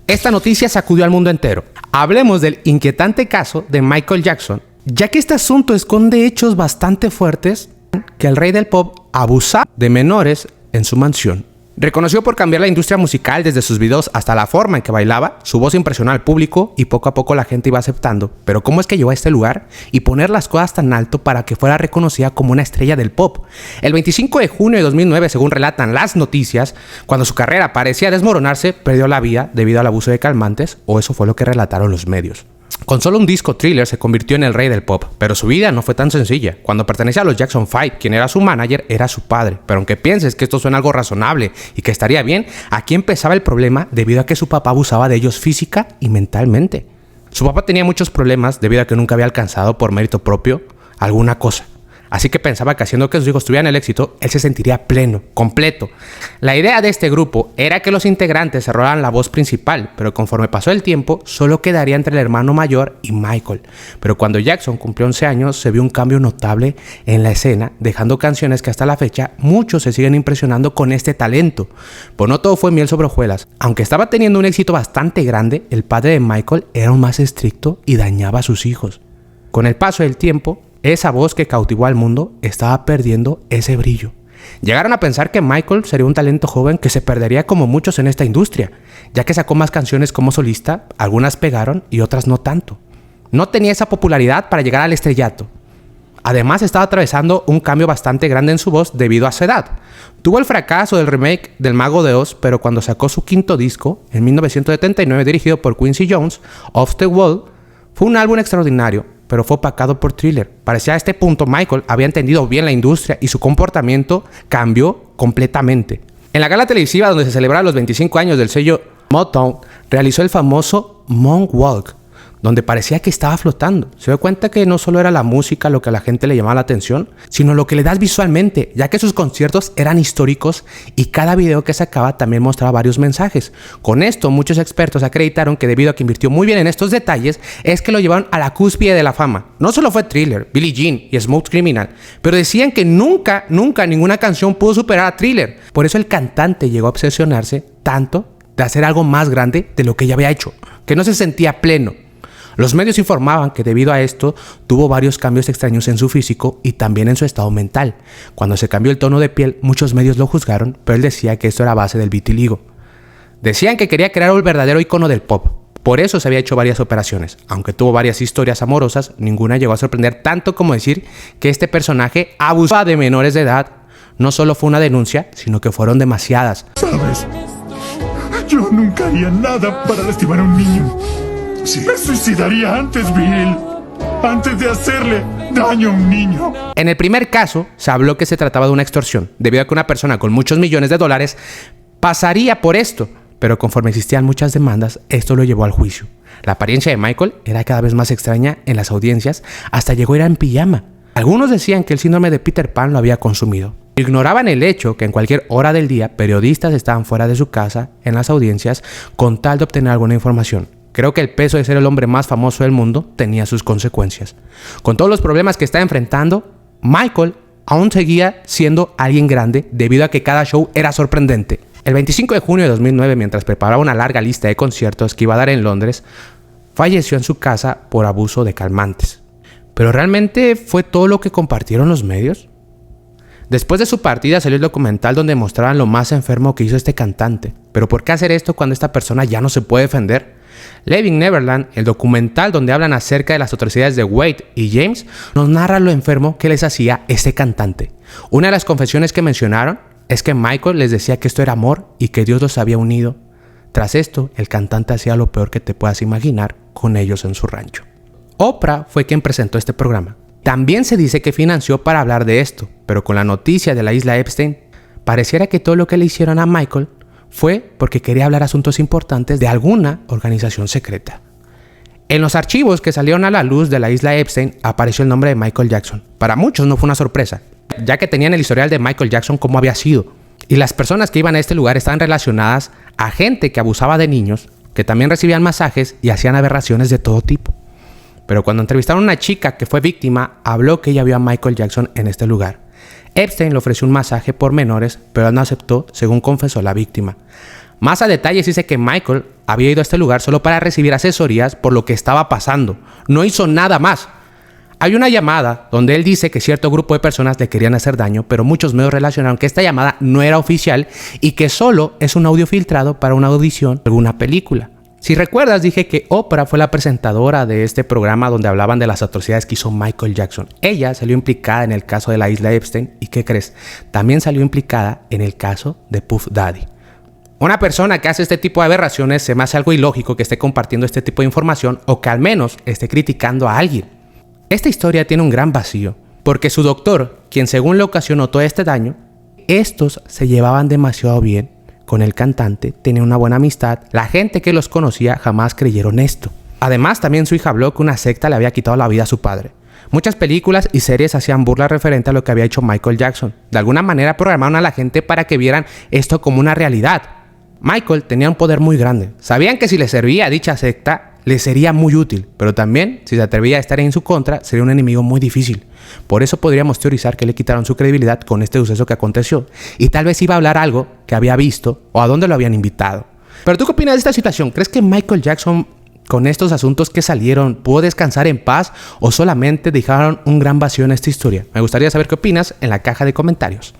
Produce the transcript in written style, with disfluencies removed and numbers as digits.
Esta noticia sacudió al mundo entero. Hablemos del inquietante caso de Michael Jackson, ya que este asunto esconde hechos bastante fuertes que el rey del pop abusaba de menores en su mansión. Reconocido por cambiar la industria musical desde sus videos hasta la forma en que bailaba, su voz impresionó al público y poco a poco la gente iba aceptando. Pero ¿cómo es que llegó a este lugar y poner las cosas tan alto para que fuera reconocida como una estrella del pop? El 25 de junio de 2009, según relatan las noticias, cuando su carrera parecía desmoronarse, perdió la vida debido al abuso de calmantes, o eso fue lo que relataron los medios. Con solo un disco, Thriller se convirtió en el rey del pop, pero su vida no fue tan sencilla. Cuando pertenecía a los Jackson 5, quien era su manager era su padre. Pero aunque pienses que esto suena algo razonable y que estaría bien, aquí empezaba el problema debido a que su papá abusaba de ellos física y mentalmente. Su papá tenía muchos problemas debido a que nunca había alcanzado por mérito propio alguna cosa. Así que pensaba que haciendo que sus hijos tuvieran el éxito, él se sentiría pleno, completo. La idea de este grupo era que los integrantes se robaran la voz principal, pero conforme pasó el tiempo, solo quedaría entre el hermano mayor y Michael. Pero cuando Jackson cumplió 11 años, se vio un cambio notable en la escena, dejando canciones que hasta la fecha muchos se siguen impresionando con este talento. Pues no todo fue miel sobre hojuelas. Aunque estaba teniendo un éxito bastante grande, el padre de Michael era aún más estricto y dañaba a sus hijos. Con el paso del tiempo, esa voz que cautivó al mundo estaba perdiendo ese brillo. Llegaron a pensar que Michael sería un talento joven que se perdería como muchos en esta industria, ya que sacó más canciones como solista, algunas pegaron y otras no tanto. No tenía esa popularidad para llegar al estrellato. Además, estaba atravesando un cambio bastante grande en su voz debido a su edad. Tuvo el fracaso del remake del Mago de Oz, pero cuando sacó su quinto disco, en 1979, dirigido por Quincy Jones, Off the Wall, fue un álbum extraordinario, pero fue opacado por Thriller. Parecía a este punto Michael había entendido bien la industria y su comportamiento cambió completamente. En la gala televisiva donde se celebraron los 25 años del sello Motown, realizó el famoso Moonwalk, donde parecía que estaba flotando. Se dio cuenta que no solo era la música lo que a la gente le llamaba la atención, sino lo que le das visualmente, ya que sus conciertos eran históricos y cada video que sacaba también mostraba varios mensajes. Con esto, muchos expertos acreditaron que debido a que invirtió muy bien en estos detalles, es que lo llevaron a la cúspide de la fama. No solo fue Thriller, Billie Jean y Smooth Criminal, pero decían que nunca ninguna canción pudo superar a Thriller. Por eso el cantante llegó a obsesionarse tanto de hacer algo más grande de lo que ya había hecho, que no se sentía pleno. Los medios informaban que debido a esto tuvo varios cambios extraños en su físico y también en su estado mental. Cuando se cambió el tono de piel, muchos medios lo juzgaron, pero él decía que esto era a base del vitiligo. Decían que quería crear un verdadero icono del pop. Por eso se había hecho varias operaciones. Aunque tuvo varias historias amorosas, ninguna llegó a sorprender tanto como decir que este personaje abusaba de menores de edad. No solo fue una denuncia, sino que fueron demasiadas. ¿Sabes? Yo nunca haría nada para lastimar a un niño. Sí. Me suicidaría antes, Bill. Antes de hacerle daño a un niño. En el primer caso, se habló que se trataba de una extorsión, debido a que una persona con muchos millones de dólares pasaría por esto. Pero conforme existían muchas demandas, esto lo llevó al juicio. La apariencia de Michael era cada vez más extraña en las audiencias, hasta llegó a ir en pijama. Algunos decían que el síndrome de Peter Pan lo había consumido. Ignoraban el hecho que en cualquier hora del día, periodistas estaban fuera de su casa, en las audiencias, con tal de obtener alguna información. Creo que el peso de ser el hombre más famoso del mundo tenía sus consecuencias. Con todos los problemas que está enfrentando, Michael aún seguía siendo alguien grande debido a que cada show era sorprendente. El 25 de junio de 2009, mientras preparaba una larga lista de conciertos que iba a dar en Londres, falleció en su casa por abuso de calmantes. ¿Pero realmente fue todo lo que compartieron los medios? Después de su partida salió el documental donde mostraban lo más enfermo que hizo este cantante. ¿Pero por qué hacer esto cuando esta persona ya no se puede defender? Leaving Neverland, el documental donde hablan acerca de las atrocidades de Wade y James, nos narra lo enfermo que les hacía este cantante. Una de las confesiones que mencionaron es que Michael les decía que esto era amor y que Dios los había unido. Tras esto, el cantante hacía lo peor que te puedas imaginar con ellos en su rancho. Oprah fue quien presentó este programa. También se dice que financió para hablar de esto, pero con la noticia de la isla Epstein, pareciera que todo lo que le hicieron a Michael fue porque quería hablar asuntos importantes de alguna organización secreta. En los archivos que salieron a la luz de la isla Epstein apareció el nombre de Michael Jackson. Para muchos no fue una sorpresa, ya que tenían el historial de Michael Jackson como había sido. Y las personas que iban a este lugar estaban relacionadas a gente que abusaba de niños, que también recibían masajes y hacían aberraciones de todo tipo. Pero cuando entrevistaron a una chica que fue víctima, habló que ella vio a Michael Jackson en este lugar. Epstein le ofreció un masaje por menores, pero él no aceptó, según confesó la víctima. Más a detalle dice que Michael había ido a este lugar solo para recibir asesorías por lo que estaba pasando. No hizo nada más. Hay una llamada donde él dice que cierto grupo de personas le querían hacer daño, pero muchos medios relacionaron que esta llamada no era oficial y que solo es un audio filtrado para una audición de alguna película. Si recuerdas, dije que Oprah fue la presentadora de este programa donde hablaban de las atrocidades que hizo Michael Jackson. Ella salió implicada en el caso de la isla Epstein y ¿qué crees? También salió implicada en el caso de Puff Daddy. Una persona que hace este tipo de aberraciones se me hace algo ilógico que esté compartiendo este tipo de información o que al menos esté criticando a alguien. Esta historia tiene un gran vacío, porque su doctor, quien según le ocasionó todo este daño, estos se llevaban demasiado bien con el cantante, tenían una buena amistad, la gente que los conocía jamás creyeron esto. Además, también su hija habló que una secta le había quitado la vida a su padre. Muchas películas y series hacían burla referente a lo que había hecho Michael Jackson. De alguna manera programaron a la gente para que vieran esto como una realidad. Michael tenía un poder muy grande. Sabían que si le servía a dicha secta, le sería muy útil, pero también, si se atrevía a estar en su contra, sería un enemigo muy difícil. Por eso podríamos teorizar que le quitaron su credibilidad con este suceso que aconteció, y tal vez iba a hablar algo que había visto o a dónde lo habían invitado. Pero ¿tú qué opinas de esta situación? ¿Crees que Michael Jackson, con estos asuntos que salieron, pudo descansar en paz o solamente dejaron un gran vacío en esta historia? Me gustaría saber qué opinas en la caja de comentarios.